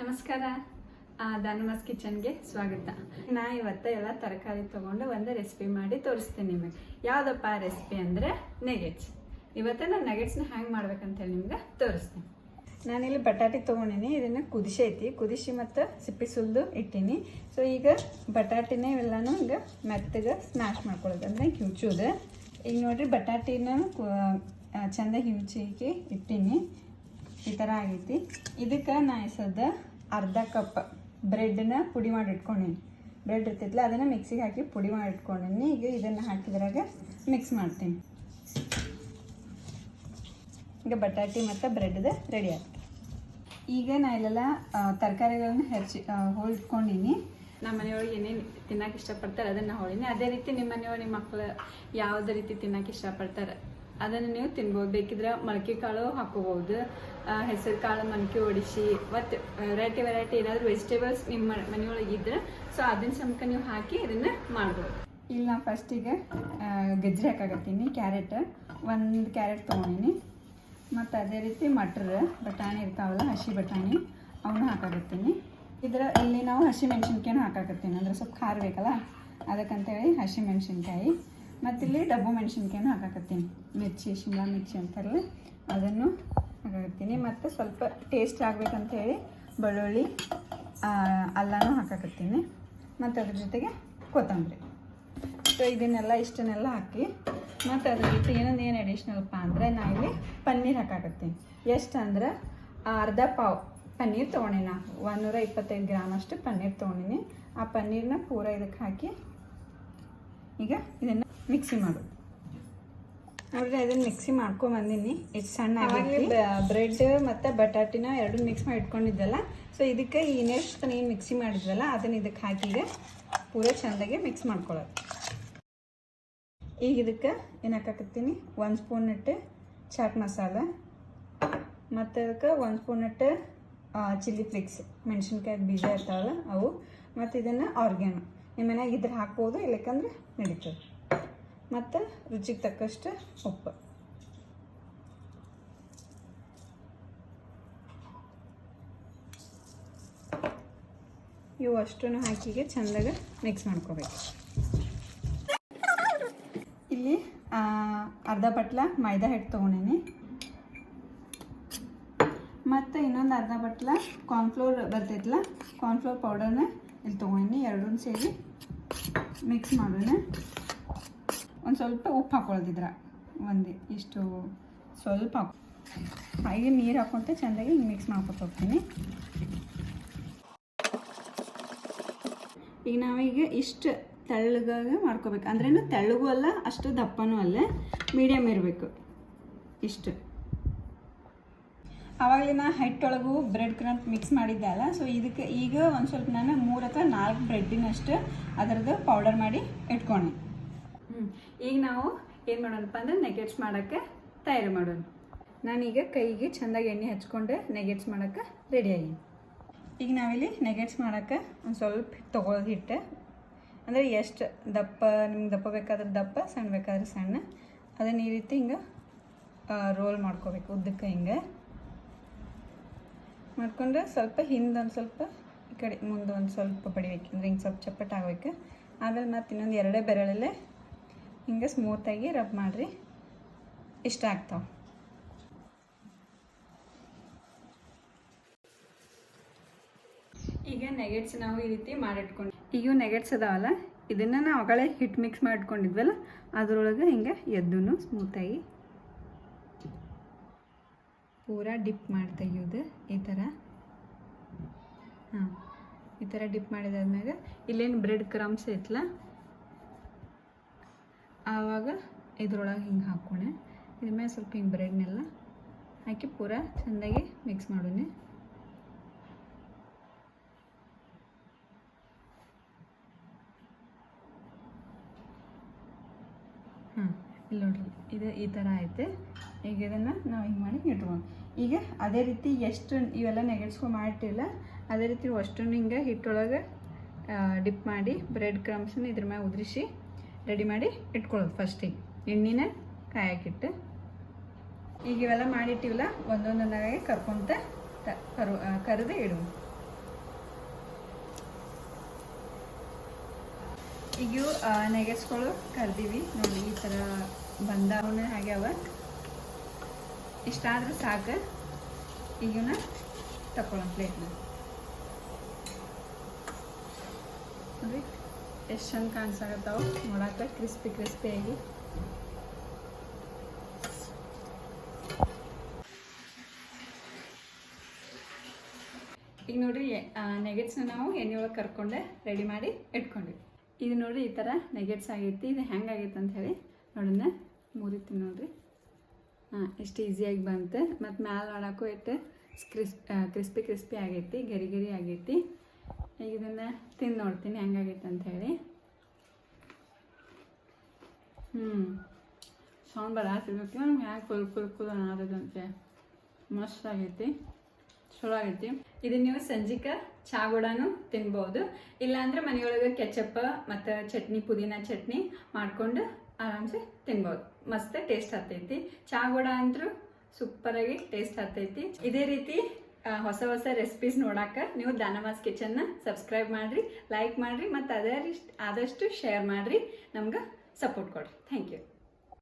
ನಮಸ್ಕಾರ. ದಾನಮಾಸ್ ಕಿಚನ್ಗೆ ಸ್ವಾಗತ. ನಾ ಇವತ್ತು ಎಲ್ಲ ತರಕಾರಿ ತಗೊಂಡು ಒಂದು ರೆಸಿಪಿ ಮಾಡಿ ತೋರಿಸ್ತೀನಿ ನಿಮಗೆ. ಯಾವುದಪ್ಪ ರೆಸಿಪಿ ಅಂದರೆ ನೆಗೆಟ್ಸ್. ಇವತ್ತು ನಾನು ನೆಗೆಟ್ಸ್ನ ಹ್ಯಾಂಗೆ ಮಾಡ್ಬೇಕಂತೇಳಿ ನಿಮ್ಗೆ ತೋರಿಸ್ತೀನಿ. ನಾನಿಲ್ಲಿ ಬಟಾಟೆ ತೊಗೊಂಡಿನಿ. ಇದನ್ನು ಕುದಿಸಿ ಮತ್ತು ಸಿಪ್ಪೆ ಸುಲಿದು ಇಟ್ಟೀನಿ. ಸೊ ಈಗ ಬಟಾಟಿನೇ ಇವೆಲ್ಲನೂ ಈಗ ಮೆತ್ತಗೆ ಸ್ಮ್ಯಾಶ್ ಮಾಡ್ಕೊಳ್ಳೋದು ಅಂದರೆ ಹಿಂಚೋದು. ಈಗ ನೋಡಿರಿ ಬಟಾಟಿನ ಚಂದ ಹಿಂಚಿಗೆ ಇಟ್ಟೀನಿ. ಈ ಥರ ಆಗೈತಿ. ಇದಕ್ಕೆ ನಾ ಎಸದ ಅರ್ಧ ಕಪ್ ಬ್ರೆಡ್ನ ಪುಡಿ ಮಾಡಿ ಇಟ್ಕೊಂಡೀನಿ. ಬ್ರೆಡ್ ಇರ್ತೈತಿಲ್ಲ ಅದನ್ನು ಮಿಕ್ಸಿಗೆ ಹಾಕಿ ಪುಡಿ ಮಾಡಿ ಇಟ್ಕೊಂಡೀನಿ. ಈಗ ಇದನ್ನು ಹಾಕಿದ್ರಾಗ ಮಿಕ್ಸ್ ಮಾಡ್ತೀನಿ. ಈಗ ಬಟಾಟಿ ಮತ್ತು ಬ್ರೆಡ್ದು ರೆಡಿ ಆಗ್ತದೆ. ಈಗ ನಾ ಇಲ್ಲೆಲ್ಲ ತರಕಾರಿಗಳನ್ನ ಹೊಳಿಟ್ಕೊಂಡಿನಿ. ನಮ್ಮ ಮನೆಯೊಳಗೆ ಏನೇನು ತಿನ್ನೋಕೆ ಇಷ್ಟಪಡ್ತಾರೆ ಅದನ್ನು ಹೊಳೀನಿ. ಅದೇ ರೀತಿ ನಿಮ್ಮ ಮನೆಯೊಳಗೆ ನಿಮ್ಮ ಮಕ್ಕಳು ಯಾವುದೇ ರೀತಿ ತಿನ್ನೋಕೆ ಇಷ್ಟಪಡ್ತಾರೆ ಅದನ್ನು ನೀವು ತಿನ್ಬೋದು. ಬೇಕಿದ್ರೆ ಮೊಳಕೆ ಕಾಳು ಹಾಕೋಬಹುದು, ಹೆಸರು ಕಾಳು ಮೊಳಕೆ ಹೊಡಿಸಿ, ಮತ್ತು ವೆರೈಟಿ ಏನಾದರೂ ವೆಜಿಟೇಬಲ್ಸ್ ನಿಮ್ಮ ಮನೆಯೊಳಗೆ ಇದ್ರೆ ಸೊ ಅದನ್ನ ಸಮಕ ನೀವು ಹಾಕಿ ಇದನ್ನು ಮಾಡ್ಬೋದು. ಇಲ್ಲಿ ನಾನು ಫಸ್ಟಿಗೆ ಗಜ್ಜರಿ ಹಾಕಾಕತ್ತೀನಿ. ಒಂದು ಕ್ಯಾರೆಟ್ ತೊಗೊಂಡಿನಿ. ಮತ್ತು ಅದೇ ರೀತಿ ಬಟಾಣಿ ಇರ್ತಾವಲ್ಲ, ಹಸಿ ಬಟಾಣಿ ಅವನ್ನ ಹಾಕಾಕತ್ತೀನಿ. ಇಲ್ಲಿ ನಾವು ಹಸಿ ಮೆಣಸಿನ್ಕಾಯಿನೂ ಹಾಕಾಕತ್ತೀನಿ, ಅಂದರೆ ಸ್ವಲ್ಪ ಖಾರ ಬೇಕಲ್ಲ ಅದಕ್ಕಂತೇಳಿ ಹಸಿ ಮೆಣಸಿನ್ಕಾಯಿ. ಮತ್ತು ಇಲ್ಲಿ ಡಬ್ಬು ಮೆಣಸಿನ್ಕಾಯಿನೂ ಹಾಕಾಕತ್ತೀನಿ. ಶಿಮ್ಲಾ ಮಿರ್ಚಿ ಅಂತಾರಲ್ಲ ಅದನ್ನು ಹಾಕಾಕತ್ತೀನಿ. ಮತ್ತು ಸ್ವಲ್ಪ ಟೇಸ್ಟ್ ಆಗಬೇಕಂತೇಳಿ ಬೆಳ್ಳುಳ್ಳಿ ಅಲ್ಲನೂ ಹಾಕಾಕತ್ತೀನಿ. ಮತ್ತು ಅದ್ರ ಜೊತೆಗೆ ಕೊತ್ತಂಬರಿ. ಸೊ ಇಷ್ಟನ್ನೆಲ್ಲ ಹಾಕಿ ಮತ್ತು ಅದ್ರ ಜೊತೆ ಏನು ಅಡಿಷ್ನಲ್ಪ್ಪ ಅಂದರೆ ನಾ ಇಲ್ಲಿ ಪನ್ನೀರ್ ಹಾಕಾಕತ್ತೀನಿ. ಎಷ್ಟು ಅಂದ್ರೆ ಅರ್ಧ ಪಾವ್ ಪನ್ನೀರ್ ತೊಗೊಂಡಿನಿ. ನಾನು 125 ಗ್ರಾಮ್ ಅಷ್ಟು ಪನ್ನೀರ್ ತೊಗೊಂಡಿನಿ. ಆ ಪನ್ನೀರನ್ನ ಪೂರ ಇದಕ್ಕೆ ಹಾಕಿ ಈಗ ಇದನ್ನು ಮಿಕ್ಸಿ ಮಾಡೋದು. ನೋಡಿದ್ರೆ ಇದನ್ನು ಮಿಕ್ಸಿ ಮಾಡ್ಕೊಂಬಂದಿನಿ. ಎಷ್ಟು ಸಣ್ಣ ಆಗಲಿ ಬ್ರೆಡ್ ಮತ್ತು ಬಟಾಟಿನ ಎರಡು ಮಿಕ್ಸ್ ಮಾಡಿ ಇಟ್ಕೊಂಡಿದ್ದಲ್ಲ. ಸೊ ಇದಕ್ಕೆ ಏನು ಮಿಕ್ಸಿ ಮಾಡಿದ್ವಲ್ಲ ಅದನ್ನು ಇದಕ್ಕೆ ಹಾಕಿಗೆ ಪೂರ ಚೆಂದಾಗಿ ಮಿಕ್ಸ್ ಮಾಡ್ಕೊಳ್ಳೋದು. ಈಗ ಇದಕ್ಕೆ ಏನು ಹಾಕಾಕತ್ತೀನಿ, 1 ಸ್ಪೂನ್ ಚಾಟ್ ಮಸಾಲ, ಮತ್ತು ಅದಕ್ಕೆ 1 ಸ್ಪೂನ್ ಚಿಲ್ಲಿ ಫ್ಲೇಕ್ಸ್, ಮೆಣಸಿನ್ಕಾಯಿ ಬೀಜ ಇರ್ತಾವಲ್ಲ ಅವು, ಮತ್ತು ಇದನ್ನು ಆರ್ಗ್ಯಾನೋ ನಿಮ್ಮ ಮನ್ಯಾಗ ಇದ್ರೆ ಹಾಕ್ಬೋದು, ಇಲ್ಲಕ್ಕಂದ್ರೆ ನಡೀತದೆ. ಮತ್ತು ರುಚಿಗೆ ತಕ್ಕಷ್ಟು ಉಪ್ಪು. ಇವು ಅಷ್ಟನ್ನು ಹಾಕಿಗೆ ಚೆಂದಾಗ ಮಿಕ್ಸ್ ಮಾಡ್ಕೋಬೇಕು. ಇಲ್ಲಿ ಅರ್ಧ ಬಟ್ಲ ಮೈದಾ ಹಿಟ್ಟು ತೊಗೊಂಡಿನಿ. ಮತ್ತು ಇನ್ನೊಂದು ಅರ್ಧ ಬಟ್ಲ ಕಾರ್ನ್ಫ್ಲೋರ್ ಬರ್ತೈತಲ್ಲ, ಕಾರ್ನ್ಫ್ಲೋರ್ ಪೌಡರ್ನ ಇಲ್ಲಿ ತೊಗೊಂಡಿನಿ. ಎರಡನ್ನೂ ಸೇರಿ ಮಿಕ್ಸ್ ಮಾಡೋಣ. ಒಂದು ಸ್ವಲ್ಪ ಉಪ್ಪು ಹಾಕೊಳ್ಳೋದಿದ್ರ ಇಷ್ಟು ಸ್ವಲ್ಪ ಹಾಗೆ ನೀರು ಹಾಕ್ಕೊಂತ ಚೆಂದಾಗಿ ಮಿಕ್ಸ್ ಮಾಡ್ಕೊತ ಹೋಗ್ತೀನಿ. ಈಗ ನಾವೀಗ ಇಷ್ಟು ತೆಳ್ಳಗಾಗಿ ಮಾಡ್ಕೋಬೇಕು. ಅಂದ್ರೇನು ತೆಳ್ಳಗೂ ಅಲ್ಲ ಅಷ್ಟು ದಪ್ಪನೂ ಅಲ್ಲ, ಮೀಡಿಯಮ್ ಇರಬೇಕು ಇಷ್ಟು. ಆವಾಗಲೇ ನಾ ಹಿಟ್ಟೊಳಗೂ ಬ್ರೆಡ್ ಕ್ರಂಚ್ ಮಿಕ್ಸ್ ಮಾಡಿದ್ದೆ ಅಲ್ಲ. ಸೊ ಇದಕ್ಕೆ ಈಗ ಒಂದು ಸ್ವಲ್ಪ ನಾನು 3 ಅಥವಾ 4 ಬ್ರೆಡ್ಡಿನಷ್ಟು ಅದರದ್ದು ಪೌಡರ್ ಮಾಡಿ ಇಟ್ಕೊಂಡೆ. ಈಗ ನಾವು ಏನು ಮಾಡೋಣಪ್ಪ ಅಂದರೆ ನೆಗೆಟ್ಸ್ ಮಾಡೋಕ್ಕೆ ತಯಾರಿ ಮಾಡೋಣ. ನಾನೀಗ ಕೈಗೆ ಚೆಂದಾಗಿ ಎಣ್ಣೆ ಹಚ್ಕೊಂಡು ನೆಗೆಟ್ಸ್ ಮಾಡೋಕ್ಕೆ ರೆಡಿಯಾಗಿ. ಈಗ ನಾವಿಲ್ಲಿ ನೆಗೆಟ್ಸ್ ಮಾಡೋಕ್ಕೆ ಒಂದು ಸ್ವಲ್ಪ ತೊಗೊಳೋದು ಹಿಟ್ಟು. ಅಂದರೆ ಎಷ್ಟು ದಪ್ಪ ನಿಮ್ಗೆ ದಪ್ಪ ಬೇಕಾದ್ರೆ ದಪ್ಪ, ಸಣ್ಣ ಬೇಕಾದ್ರೆ ಸಣ್ಣ, ಅದನ್ನು ಈ ರೀತಿ ಹಿಂಗೆ ರೋಲ್ ಮಾಡ್ಕೋಬೇಕು ಉದ್ದಕ್ಕೆ. ಹಿಂಗೆ ಮಾಡ್ಕೊಂಡು ಸ್ವಲ್ಪ ಹಿಂದೊಂದು ಸ್ವಲ್ಪ ಈ ಕಡೆ ಮುಂದೆ ಒಂದು ಸ್ವಲ್ಪ ಬಡಿಬೇಕು, ಅಂದರೆ ಹಿಂಗೆ ಸ್ವಲ್ಪ ಚಪ್ಪಟ್ಟು ಆಗ್ಬೇಕು. ಆಮೇಲೆ ಮತ್ತು ಇನ್ನೊಂದು 2 ಬೆರಳಲ್ಲೇ ಹಿಂಗೆ ಸ್ಮೂತಾಗಿ ರಬ್ ಮಾಡಿರಿ, ಇಷ್ಟ ಆಗ್ತಾವೆ. ಈಗ ನೆಗೆಟ್ಸ್ ನಾವು ಈ ರೀತಿ ಮಾಡಿಟ್ಕೊಂಡು, ಈಗ ನೆಗೆಟ್ಸ್ ಅದಾವಲ್ಲ ಇದನ್ನು ನಾವು ಆಗಳೇ ಹಿಟ್ಟು ಮಿಕ್ಸ್ ಮಾಡಿಟ್ಕೊಂಡಿದ್ವಲ್ಲ ಅದರೊಳಗೆ ಹಿಂಗೆ ಎದ್ದೂ ಸ್ಮೂತಾಗಿ ಪೂರಾ ಡಿಪ್ ಮಾಡಿ ತೆಗಿಯೋದು ಈ ಥರ. ಈ ಥರ ಡಿಪ್ ಮಾಡಿದಾದ್ಮೇಲೆ ಇಲ್ಲೇನು ಬ್ರೆಡ್ ಕ್ರಮ್ಸ್ ಐತಲ್ಲ ಆವಾಗ ಇದ್ರೊಳಗೆ ಹಿಂಗೆ ಹಾಕೋಣ. ಇದ್ರ ಮೇಲೆ ಸ್ವಲ್ಪ ಹಿಂಗೆ ಬ್ರೆಡ್ನೆಲ್ಲ ಹಾಕಿ ಪೂರ ಚೆಂದಾಗಿ ಮಿಕ್ಸ್ ಮಾಡೋಣ. ಇಲ್ಲಿ ನೋಡ್ರಿ ಇದು ಈ ಥರ ಐತೆ. ಈಗ ಇದನ್ನು ನಾವು ಹಿಂಗೆ ಮಾಡಿ ಇಟ್ಕೊಂಡು ಈಗ ಅದೇ ರೀತಿ ಎಷ್ಟು ಇವೆಲ್ಲ ನೆಗೆಟ್ಸ್ಕೊಂಡು ಮಾಡಿಟ್ಟಿಲ್ಲ ಅದೇ ರೀತಿ ಅಷ್ಟನ್ನು ಹಿಂಗೆ ಹಿಟ್ಟೊಳಗೆ ಡಿಪ್ ಮಾಡಿ ಬ್ರೆಡ್ ಕ್ರಮ್ಸನ್ನ ಇದ್ರ ಮೇಲೆ ಉದುರಿಸಿ ರೆಡಿ ಮಾಡಿ ಇಟ್ಕೊಳ್ಳೋದು. ಫಸ್ಟಿಗೆ ಎಣ್ಣೆನ ಕಾಯಕ್ಕಿಟ್ಟು ಈಗ ಇವೆಲ್ಲ ಮಾಡಿಟ್ಟಿವಲ್ಲ ಒಂದೊಂದೊಂದಾಗೆ ಕರ್ಕೊಂತ ಕರೆದು ಇಡುವ. ಈಗ ನೆಗೆಸ್ಗಳು ಕರ್ದೀವಿ ನೋಡಿ, ಈ ಥರ ಬಂದವನ್ನ ಆಗ್ಯಾವ. ಇಷ್ಟಾದ್ರೆ ಸಾಕು. ಈಗನ ತಗೊಳ್ಳೋಣ ಪ್ಲೇಟ್ನ. ನೋಡಿ ಎಷ್ಟು ಚಂದ ಕಾಣಿಸಾಗತ್ತಾವ ನೋಡಕ್ಕೆ, ಕ್ರಿಸ್ಪಿ ಕ್ರಿಸ್ಪಿಯಾಗಿ. ಈಗ ನೋಡ್ರಿ ನೆಗೆಟ್ಸ್ನ ನಾವು ಎಣ್ಣೆ ಒಳಗೆ ಕರ್ಕೊಂಡೆ ರೆಡಿ ಮಾಡಿ ಇಟ್ಕೊಂಡ್ವಿ. ಇದು ನೋಡ್ರಿ ಈ ಥರ ನೆಗೆಟ್ಸ್ ಆಗೈತಿ. ಇದು ಹೆಂಗಾಗೈತೆ ಅಂತ ಹೇಳಿ ನೋಡೋಣ, ಮುರಿತೀನಿ ನೋಡ್ರಿ. ಎಷ್ಟು ಈಸಿಯಾಗಿ ಬಂತು. ಮತ್ತು ಮ್ಯಾಲೆ ನೋಡೋಕ್ಕೂ ಇಟ್ಟು ಕ್ರಿಸ್ಪಿ ಕ್ರಿಸ್ಪಿ ಆಗೈತಿ, ಗರಿ ಗರಿ ಆಗೈತಿ. ಈಗ ಇದನ್ನು ತಿಂದು ನೋಡ್ತೀನಿ ಹೆಂಗಾಗೈತೆ ಅಂತ ಹೇಳಿ. ಸೌಂಡ್ ಬರಾತಿರ್ಬೇಕು ನಮ್ಗೆ, ಯಾಕೆ ಫುಲ್ ಅನ್ನೋದಂತೆ. ಮಸ್ತ್ ಆಗೈತಿ, ಚಲೋ ಆಗೈತಿ. ಇದನ್ನ ನೀವು ಸಂಜಿಕ ಚಾ ಕೂಡನು ತಿನ್ಬೋದು. ಇಲ್ಲಾಂದ್ರೆ ಮನೆಯೊಳಗೆ ಕೆಚಪ್ ಮತ್ತು ಚಟ್ನಿ, ಪುದೀನ ಚಟ್ನಿ ಮಾಡ್ಕೊಂಡು ಆರಾಮ್ಸೆ ತಿನ್ಬೋದು. ಮಸ್ತ್ ಟೇಸ್ಟ್ ಆಗ್ತೈತಿ. ಚಾ ಕೂಡ ಅಂತೂ ಸೂಪರಾಗಿ ಟೇಸ್ಟ್ ಆಗ್ತೈತಿ. ಇದೇ ರೀತಿ ಹೊಸ ಹೊಸ ರೆಸಿಪೀಸ್ ನೋಡಕ್ಕೆ ನೀವು ದಾನಮಾಸ್ ಕಿಚನ್ನ ಸಬ್ಸ್ಕ್ರೈಬ್ ಮಾಡಿರಿ, ಲೈಕ್ ಮಾಡಿರಿ, ಮತ್ತು ಆದಷ್ಟು ಶೇರ್ ಮಾಡಿರಿ, ನಮ್ಗೆ ಸಪೋರ್ಟ್ ಕೊಡಿರಿ. Thank you.